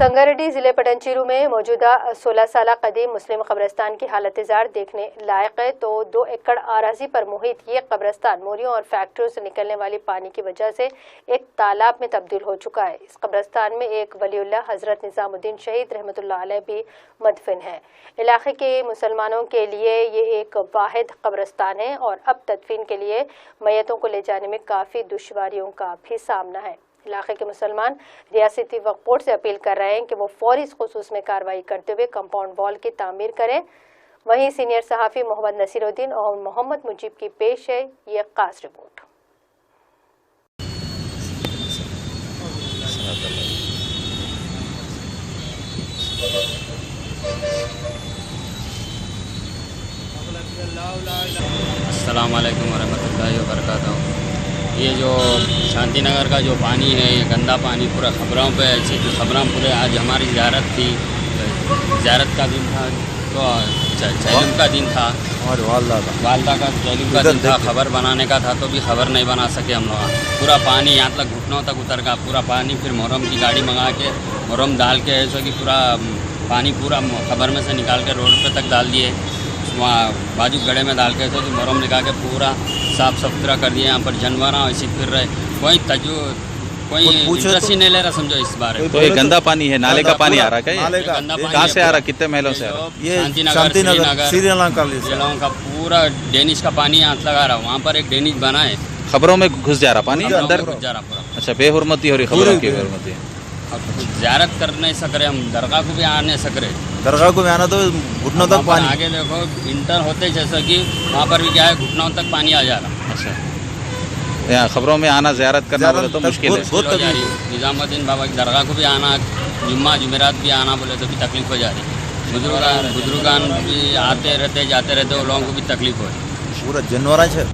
संगारेड्डी जिले पटनचेरू में मौजूदा 16 साल कदीम मुस्लिम कब्रिस्तान की हालत जार देखने लायक है। तो 2 एकड़ आराजी पर मुहित ये कब्रिस्तान मोरियों और फैक्ट्रियों से निकलने वाली पानी की वजह से एक तालाब में तब्दील हो चुका है। इस कब्रिस्तान में एक वलीउल्लाह हजरत निजामुद्दीन शहीद रहमतुल्लाह अलैह भी मदफन है। इलाके के मुसलमानों के लिए ये एक वाहिद कब्रिस्तान है और अब तदफीन के लिए मैयतों को ले जाने में काफ़ी दुश्वारियों का भी सामना है। इलाके के मुसलमान रियासती वक्फ बोर्ड से अपील कर रहे हैं कि वो फौरी इस खुसूस में कार्रवाई करते हुए कंपाउंड वॉल की तामीर करें। वहीं सीनियर सहाफ़ी मोहम्मद नसीरुद्दीन और मोहम्मद मुजीब की पेश है ये खास रिपोर्ट। अस्सलाम वालेकुम वरहमतुल्लाहि वबरकातुहू। ये जो शांति नगर का जो पानी है, ये गंदा पानी पूरा खबरों पे ऐसी खबरों पूरे आज हमारी ज़ियारत थी, ज़ियारत का दिन था तो चैलम का दिन था और वालदा का चैलम का दिन था। खबर बनाने का था तो भी खबर नहीं बना सके हम लोग। पूरा पानी यहाँ तक घुटनों तक उतर गया पूरा पानी। फिर मुहर्रम की गाड़ी मंगा के मुहर्रम डाल के ऐसा कि पूरा पानी पूरा खबर में से निकाल के रोड पे तक डाल दिए, वहाँ बाजू गड़े में डाल के ऐसा कि मुहर्रम निकाल के पूरा साफ़ सुथरा कर दिया। यहाँ पर जानवर ऐसे फिर रहे, कोई इंटरेस्ट ही नहीं ले रहा समझो इस बारे में। तो ये गंदा पानी है, नाले का पानी आ रहा है नाले का कहाँ से आ रहा, कितने महलों से आ रहा? ये शांति नगर श्रीलंका का पूरा डेनिश का पानी यहाँ लगा रहा। वहाँ पर एक डेनिश बना है, खबरों में घुस जा रहा पानी अंदर घुस जा रहा पूरा। अच्छा, बेहुरमती हो रही, खबरों की बेहुरमती। अब ज़ियारत कर नहीं सक रहे हम, दरगाह को भी आ नहीं सक रहे। दरगाह को भी आना तो घुटनों तक पानी। आगे देखो इंटर होते जैसा कि वहाँ पर भी क्या है, घुटनों तक पानी आ जा रहा। अच्छा, यहाँ खबरों में आना ज़ियारत करना बोले तो मुश्किल है। बहुत तकलीफ। निजामुद्दीन बाबा की दरगाह को भी आना, जुम्मा जुमेरात भी आना बोले तो भी तकलीफ हो जा रही। बुजुर्गान भी आते रहते जाते रहते, वो लोगों को भी तकलीफ हो रही। पूरा जानवर है।